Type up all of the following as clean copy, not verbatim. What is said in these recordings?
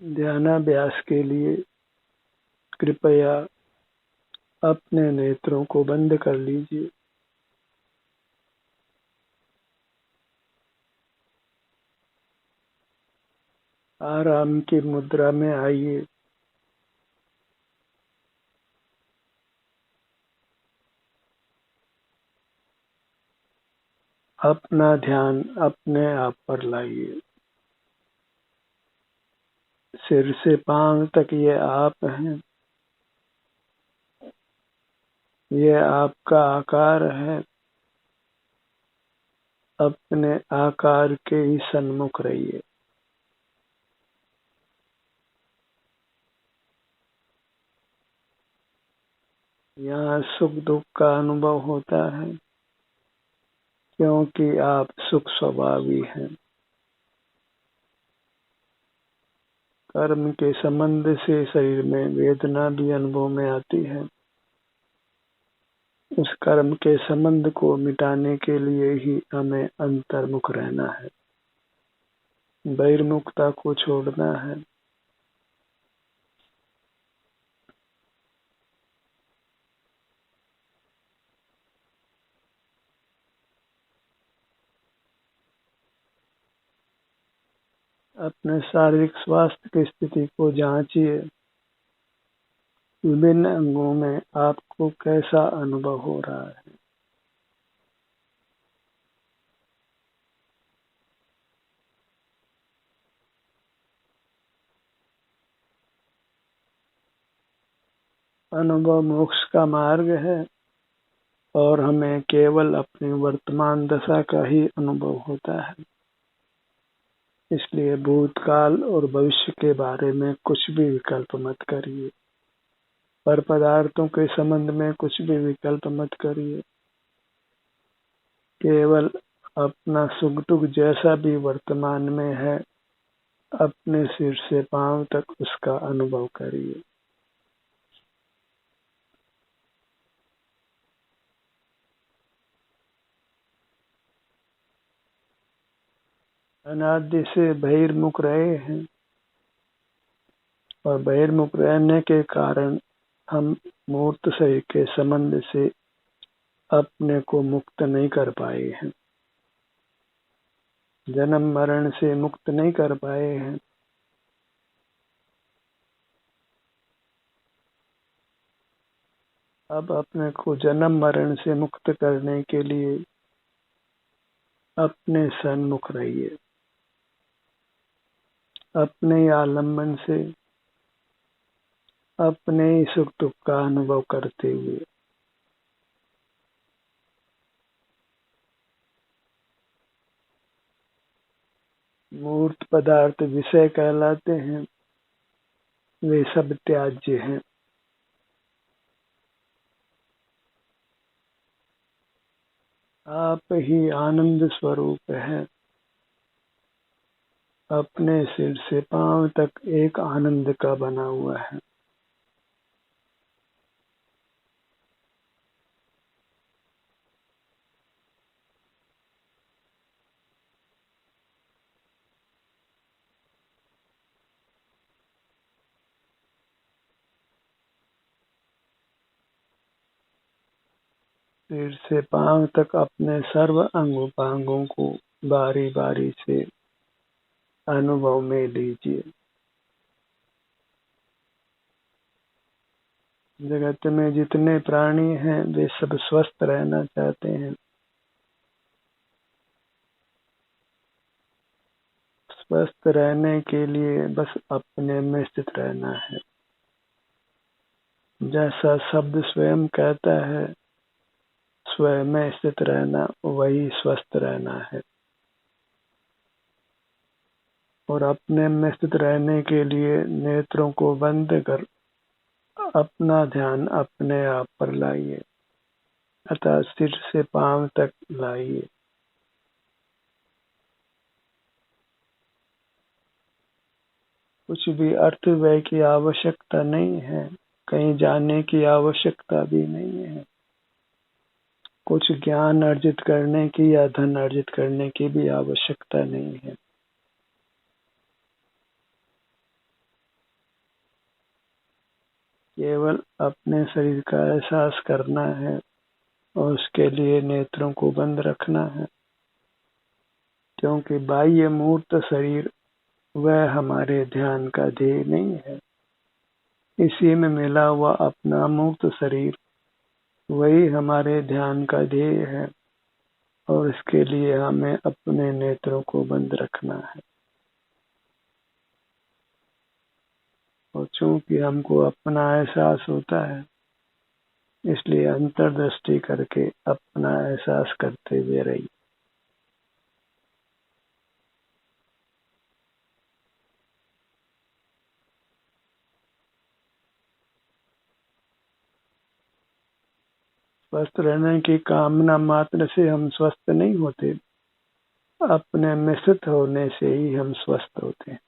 ध्यानाभ्यास के लिए कृपया अपने नेत्रों को बंद कर लीजिए। आराम की मुद्रा में आइए। अपना ध्यान अपने आप पर लाइए। सिर से पांव तक ये आप हैं। ये आपका आकार है। अपने आकार के ही सन्मुख रहिए। यहाँ सुख दुख का अनुभव होता है क्योंकि आप सुख स्वभावी हैं। कर्म के संबंध से शरीर में वेदना भी अनुभव में आती है। उस कर्म के संबंध को मिटाने के लिए ही हमें अंतर्मुख रहना है, बहिर्मुखता को छोड़ना है। अपने शारीरिक स्वास्थ्य की स्थिति को जांचिए। विभिन्न अंगों में आपको कैसा अनुभव हो रहा है। अनुभव मोक्ष का मार्ग है और हमें केवल अपनी वर्तमान दशा का ही अनुभव होता है। इसलिए भूतकाल और भविष्य के बारे में कुछ भी विकल्प मत करिए। पर पदार्थों के संबंध में कुछ भी विकल्प मत करिए। केवल अपना सुख दुख जैसा भी वर्तमान में है, अपने सिर से पांव तक उसका अनुभव करिए। अनादि से बहिर्मुख रहे हैं और बहिर्मुख रहने के कारण हम मूर्त शरीर के संबंध से अपने को मुक्त नहीं कर पाए हैं, जन्म मरण से मुक्त नहीं कर पाए हैं। अब अपने को जन्म मरण से मुक्त करने के लिए अपने सन्मुख रहिए। अपने आलम्बन से अपने ही सुख दुख का अनुभव करते हुए मूर्त पदार्थ विषय कहलाते हैं, वे सब त्याज्य हैं। आप ही आनंद स्वरूप हैं। अपने सिर से पांव तक एक आनंद का बना हुआ है। सिर से पांव तक अपने सर्व अंगों को बारी बारी से अनुभव में लीजिए। जगत में जितने प्राणी हैं वे सब स्वस्थ रहना चाहते हैं। स्वस्थ रहने के लिए बस अपने में स्थित रहना है। जैसा शब्द स्वयं कहता है, स्वयं में स्थित रहना वही स्वस्थ रहना है। और अपने में स्थित रहने के लिए नेत्रों को बंद कर अपना ध्यान अपने आप पर लाइए, अतः सिर से पांव तक लाइए। कुछ भी अर्थ व्यय की आवश्यकता नहीं है, कहीं जाने की आवश्यकता भी नहीं है, कुछ ज्ञान अर्जित करने की या धन अर्जित करने की भी आवश्यकता नहीं है। केवल अपने शरीर का एहसास करना है और उसके लिए नेत्रों को बंद रखना है, क्योंकि बाह्य मूर्त शरीर वह हमारे ध्यान का ध्येय नहीं है। इसी में मिला हुआ अपना मूर्त शरीर वही हमारे ध्यान का ध्येय है और इसके लिए हमें अपने नेत्रों को बंद रखना है। और चूंकि हमको अपना एहसास होता है, इसलिए अंतर्दृष्टि करके अपना एहसास करते हुए रहिए। स्वस्थ रहने की कामना मात्र से हम स्वस्थ नहीं होते, अपने में स्थित होने से ही हम स्वस्थ होते हैं।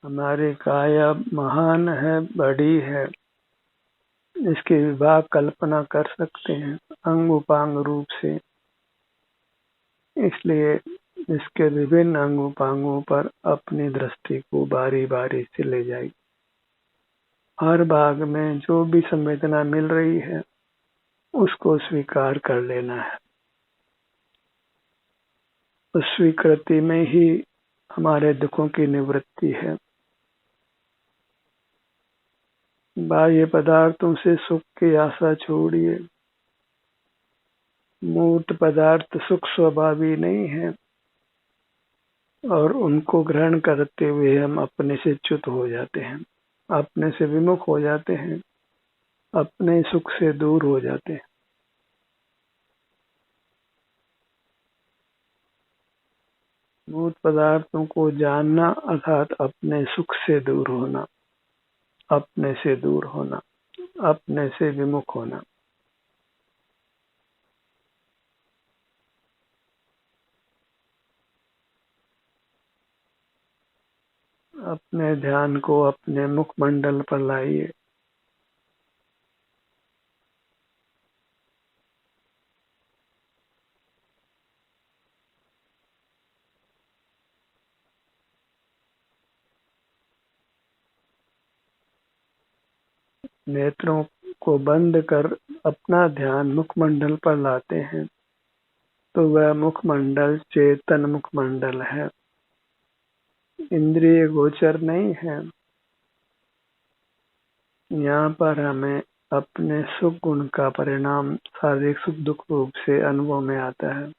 हमारी काया महान है, बड़ी है, इसके विभाग कल्पना कर सकते हैं अंग उपांग रूप से। इसलिए इसके विभिन्न अंग उपांगों पर अपनी दृष्टि को बारी बारी से ले जाइए। हर भाग में जो भी संवेदना मिल रही है उसको स्वीकार कर लेना है। उस स्वीकृति में ही हमारे दुखों की निवृत्ति है। बाह्य पदार्थों से सुख की आशा छोड़िए। मूर्त पदार्थ सुख स्वभावी नहीं है और उनको ग्रहण करते हुए हम अपने से च्युत हो जाते हैं, अपने से विमुख हो जाते हैं, अपने सुख से दूर हो जाते हैं। मूर्त पदार्थों को जानना अर्थात अपने सुख से दूर होना, अपने से दूर होना, अपने से विमुख होना। अपने ध्यान को अपने मुखमंडल पर लाइए। नेत्रों को बंद कर अपना ध्यान मुखमंडल पर लाते हैं तो वह मुखमंडल चेतन मुखमंडल है, इंद्रिय गोचर नहीं है। यहाँ पर हमें अपने सुख गुण का परिणाम शारीरिक सुख दुख रूप से अनुभव में आता है।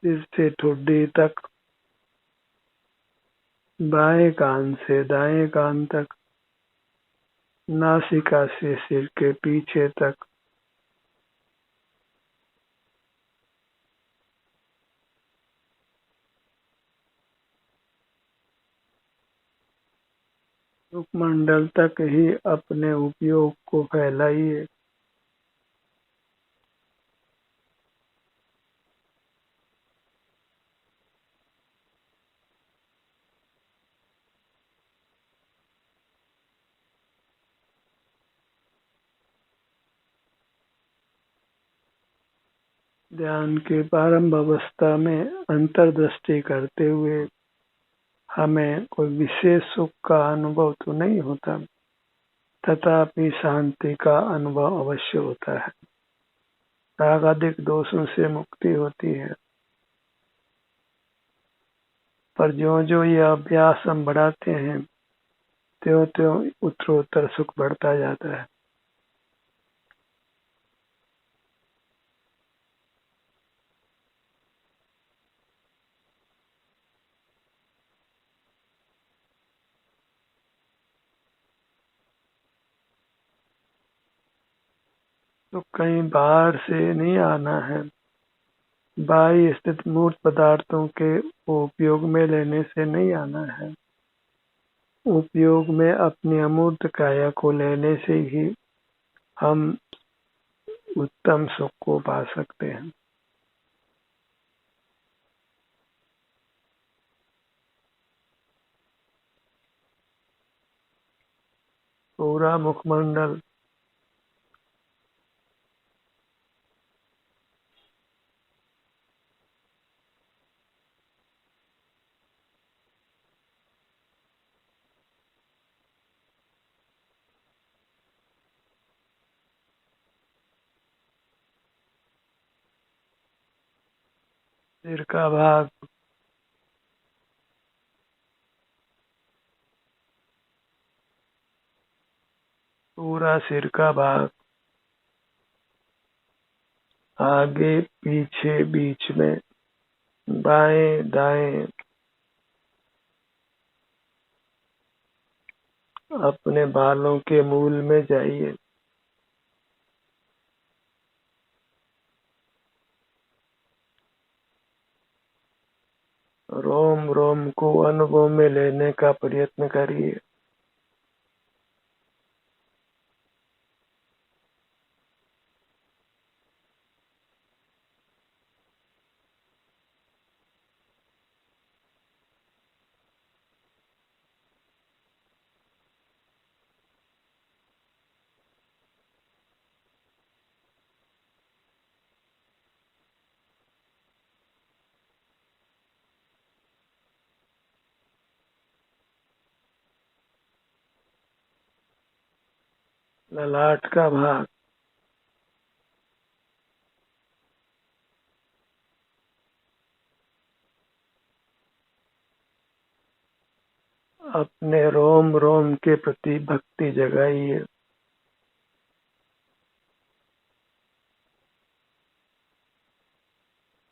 सिर से ठुड्डी तक, बाएं कान से दाएं कान तक, नासिका से सिर के पीछे तक, मुखमंडल तक ही अपने उपयोग को फैलाइए। ध्यान के प्रारंभ अवस्था में अंतर्दृष्टि करते हुए हमें कोई विशेष सुख का अनुभव तो नहीं होता, तथापि शांति का अनुभव अवश्य होता है। रागादिक दोषों से मुक्ति होती है। पर जो जो ये अभ्यास हम बढ़ाते हैं, त्यों त्यों उत्तरोत्तर सुख बढ़ता जाता है। तो कहीं बाहर से नहीं आना है, बाह्य स्थित मूर्त पदार्थों के उपयोग में लेने से नहीं आना है। उपयोग में अपनी अमूर्त काया को लेने से ही हम उत्तम सुख को पा सकते हैं। पूरा मुखमंडल, सिर का भाग, पूरा सिर का भाग, आगे पीछे बीच में, बाएं दाएं, अपने बालों के मूल में जाइए। रोम रोम को अनुभव में लेने का प्रयत्न करिए। ललाट का भाग, अपने रोम रोम के प्रति भक्ति जगाइए।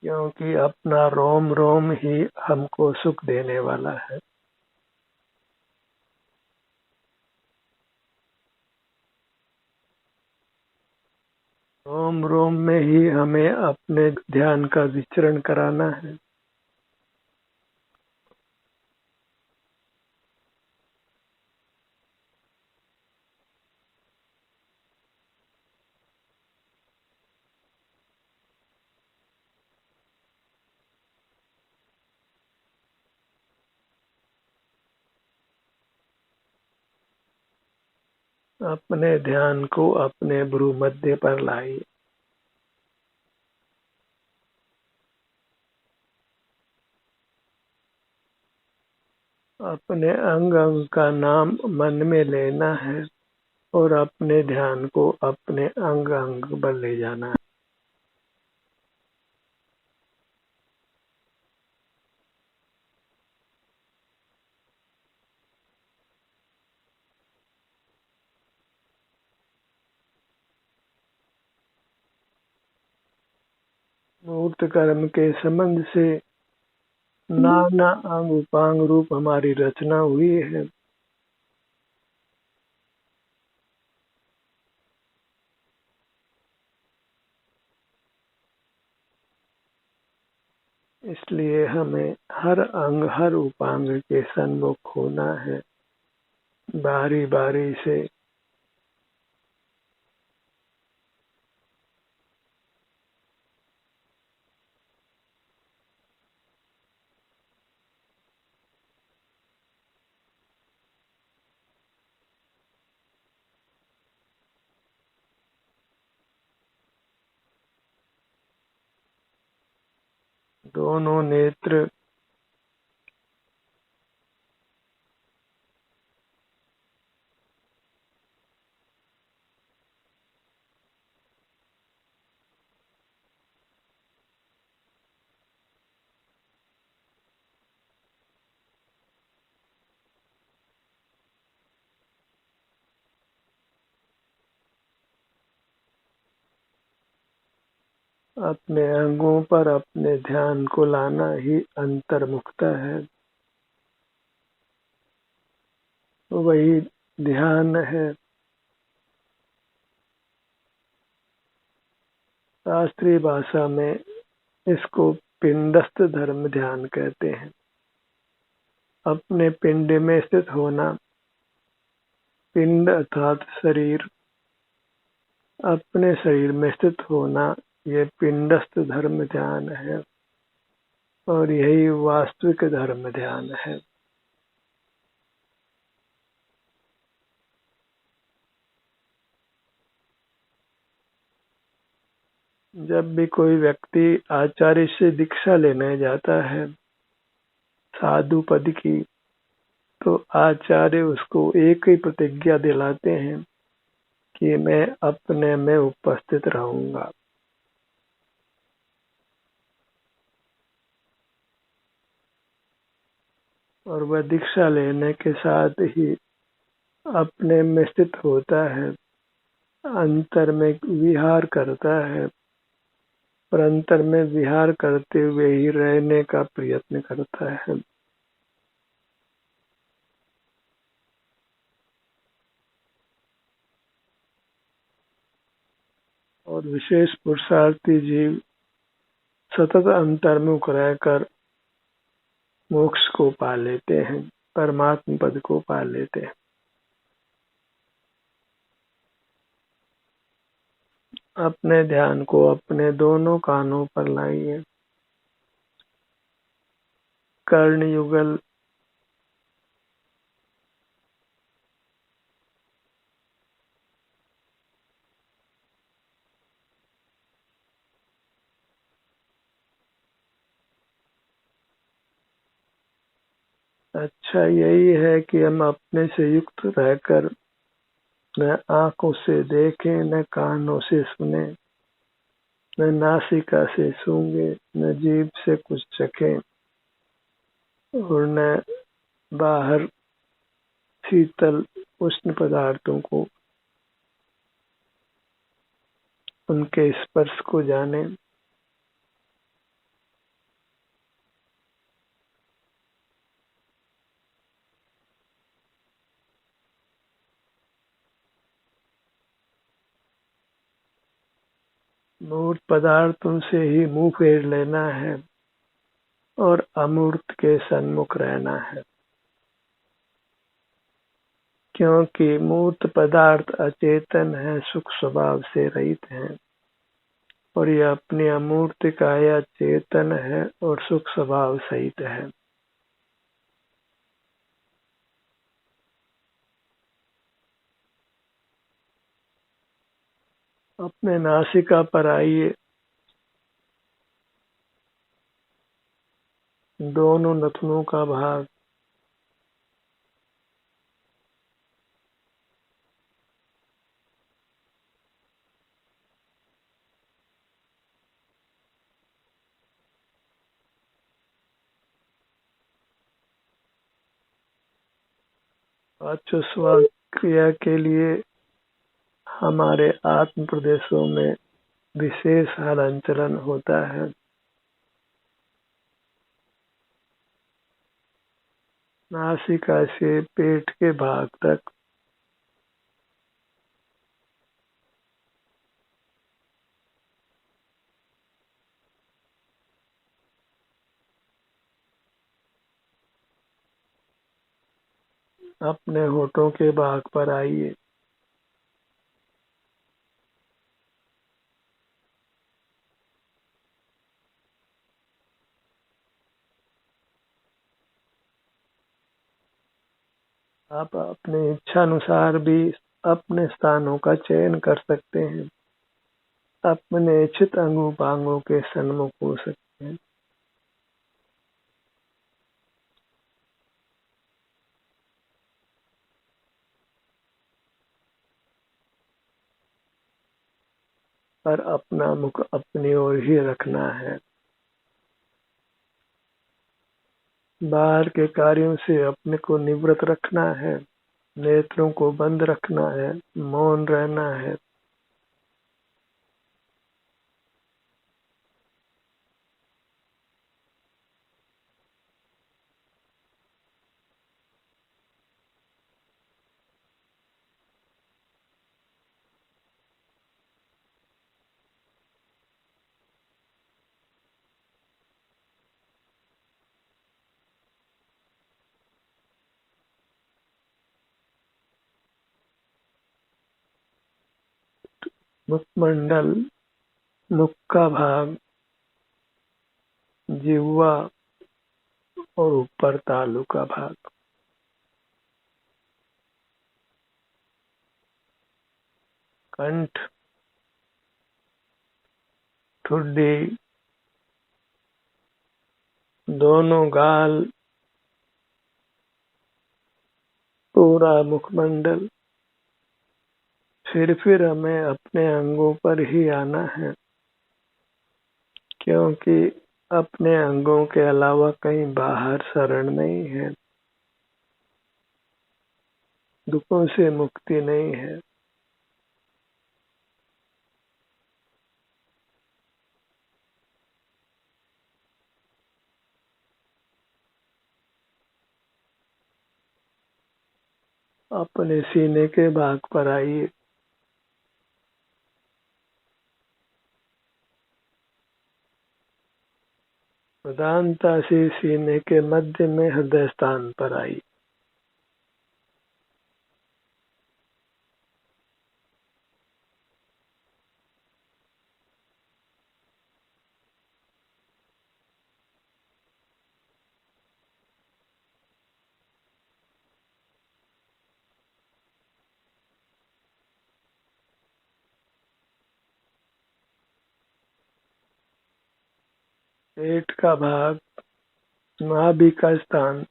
क्योंकि अपना रोम रोम ही हमको सुख देने वाला है। रोम रोम में ही हमें अपने ध्यान का विचरण कराना है। अपने ध्यान को अपने भ्रूमध्य पर लाइए। अपने अंग अंग का नाम मन में लेना है और अपने ध्यान को अपने अंग अंग पर ले जाना है। मूर्त कर्म के संबंध से नाना अंग उपांग रूप हमारी रचना हुई है। इसलिए हमें हर अंग हर उपांग के सन्मुख होना है, बारी बारी से। दोनों नेत्र अपने अंगों पर अपने ध्यान को लाना ही अंतर्मुखता है। वही ध्यान है। शास्त्रीय भाषा में इसको पिंडस्थ धर्म ध्यान कहते हैं। अपने पिंड में स्थित होना, पिंड अर्थात शरीर, अपने शरीर में स्थित होना, ये पिंडस्थ धर्म ध्यान है और यही वास्तविक धर्म ध्यान है। जब भी कोई व्यक्ति आचार्य से दीक्षा लेने जाता है साधु पद की, तो आचार्य उसको एक ही प्रतिज्ञा दिलाते हैं कि मैं अपने में उपस्थित रहूंगा। और वह दीक्षा लेने के साथ ही अपने में स्थित होता है, अंतर में विहार करता है, और अंतर में विहार करते हुए ही रहने का प्रयत्न करता है। और विशेष पुरुषार्थी जीव सतत अंतर्मुख रहकर मोक्ष को पा लेते हैं, परमात्म पद को पा लेते हैं। अपने ध्यान को अपने दोनों कानों पर लाइए। कर्ण युगल अच्छा यही है कि हम अपने से युक्त रहकर न आंखों से देखें, न कानों से सुने, न नासिका से सूंघे, न जीभ से कुछ चखें, और न बाहर शीतल उष्ण पदार्थों को, उनके स्पर्श को जाने। मूर्त पदार्थों से ही मुंह फेर लेना है और अमूर्त के सन्मुख रहना है, क्योंकि मूर्त पदार्थ अचेतन है, सुख स्वभाव से रहित है, और यह अपनी अमूर्त काया चेतन है और सुख स्वभाव सहित है। अपने नासिका पर आइए, दोनों नथनों का भाग, श्वास क्रिया के लिए हमारे आत्म प्रदेशों में विशेष हलन चलन होता है। नासिका से पेट के भाग तक अपने होठों के भाग पर आइए। आप अपने इच्छा अनुसार भी अपने स्थानों का चयन कर सकते हैं, अपने इच्छित अंगों पांगों के सन्मुख हो सकते हैं। पर अपना मुख अपनी ओर ही रखना है। बाहर के कार्यों से अपने को निवृत्त रखना है, नेत्रों को बंद रखना है, मौन रहना है। मुखमंडल, मुख का भाग, जिह्वा और ऊपर तालू का भाग, कंठ, ठुड्डी, दोनों गाल, पूरा मुखमंडल। फिर हमें अपने अंगों पर ही आना है, क्योंकि अपने अंगों के अलावा कहीं बाहर शरण नहीं है, दुखों से मुक्ति नहीं है। अपने सीने के भाग पर आइए। प्रधानता से सीने के मध्य में हृदय स्थान पर आइए। पेट का भाग, नाभि का स्थान,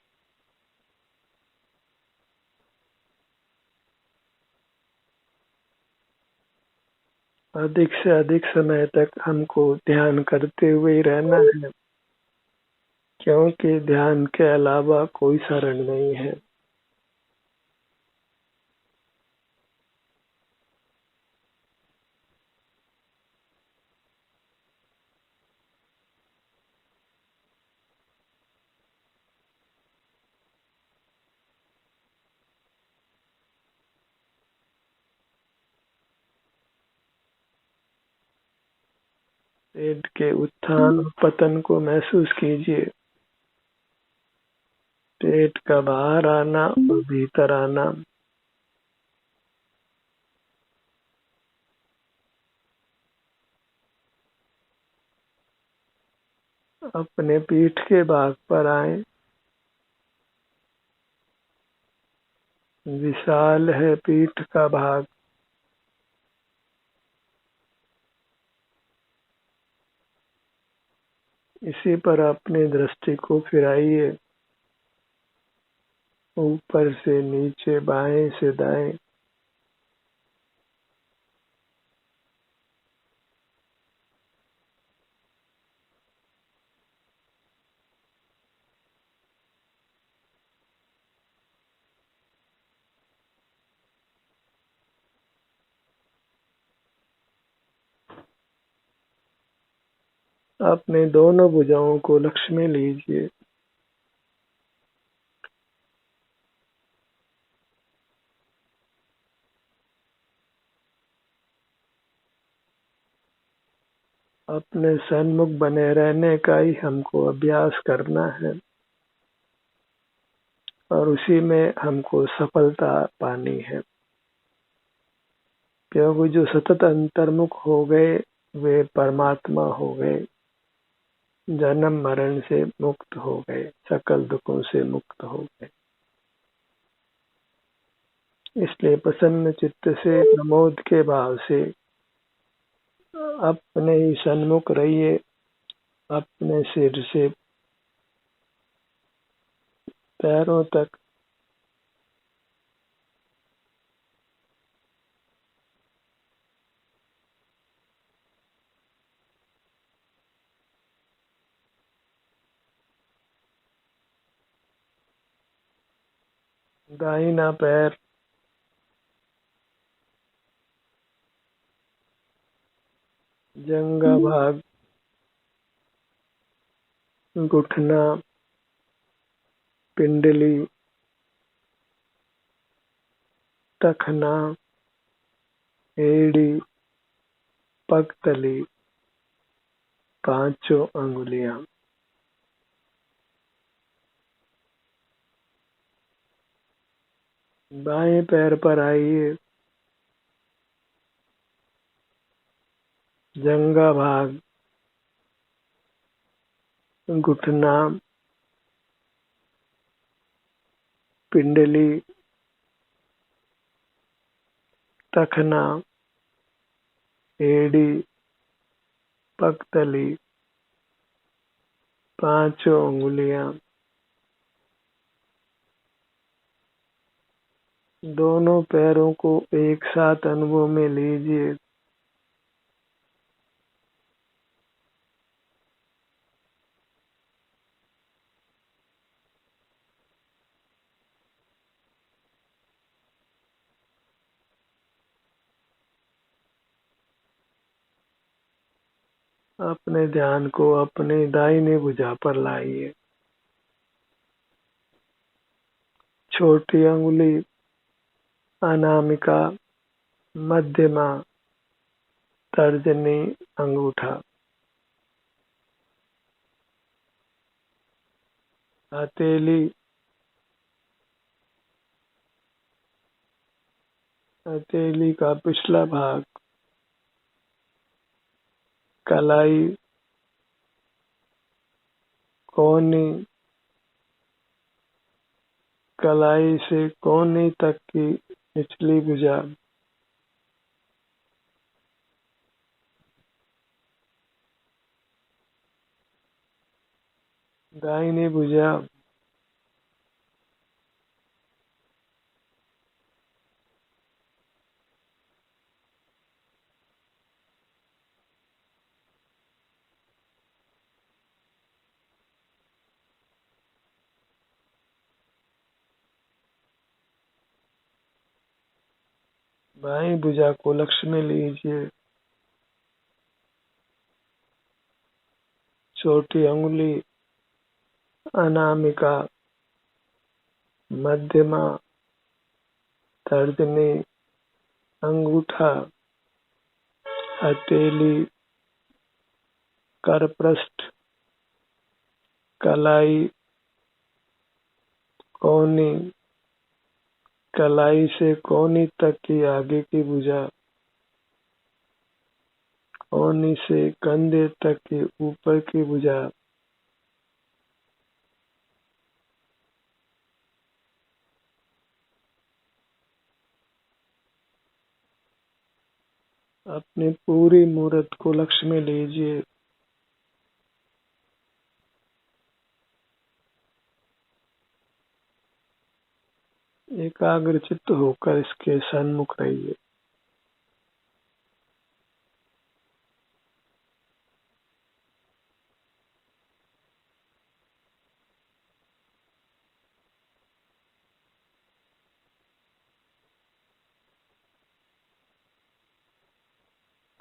अधिक से अधिक समय तक हमको ध्यान करते हुए ही रहना है, क्योंकि ध्यान के अलावा कोई शरण नहीं है। पेट के उत्थान और पतन को महसूस कीजिए। पेट का बाहर आना और भीतर आना। अपने पीठ के भाग पर आए। विशाल है पीठ का भाग। इसी पर अपनी दृष्टि को फिराइए, ऊपर से नीचे, बाएं से दाएं। अपने दोनों भुजाओं को लक्ष्य में लीजिए। अपने सन्मुख बने रहने का ही हमको अभ्यास करना है, और उसी में हमको सफलता पानी है, क्योंकि जो सतत अंतर्मुख हो गए वे परमात्मा हो गए, जन्म मरण से मुक्त हो गए, सकल दुखों से मुक्त हो गए। इसलिए प्रसन्न चित्त से, प्रमोद के भाव से अपने ही सन्मुख रहिए। अपने सिर से पैरों तक दाहिना पैर, जंघा भाग, घुटना, पिंडली, टखना, एड़ी, पगतली, पांचों अंगुलियां। बाएं पैर पर आइए। जंघा भाग, घुटना, पिंडली, टखना, एड़ी, पगतली, पांचों उंगलियां, दोनों पैरों को एक साथ अनुभव में लीजिए। अपने ध्यान को अपनी दाहिनी भुजा पर लाइए। छोटी अंगुली, अनामिका, मध्यमा, तर्जनी, अंगूठा, हथेली, हथेली का पिछला भाग, कलाई, कोहनी, कलाई से कोहनी तक की निचली भुजा, दाहिनी भुजा, बाईं भुजा को लक्ष्य में लीजिए। छोटी अंगुली, अनामिका, मध्यमा, तर्जनी, अंगूठा, हथेली, करपृष्ठ, कलाई, कोहनी, कलाई से कोहनी तक की आगे की भुजा, कोहनी से कंधे तक की ऊपर की भुजा, अपनी पूरी मूर्त को लक्ष्य में लीजिए। एकाग्रचित्त होकर इसके सन्मुख रहिए।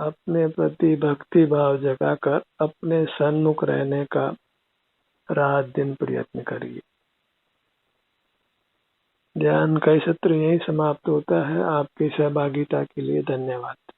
अपने प्रति भक्ति भाव जगाकर अपने सन्मुख रहने का रात दिन प्रयत्न करिए। ध्यान का सत्र यही समाप्त होता है। आपकी सहभागिता के लिए धन्यवाद।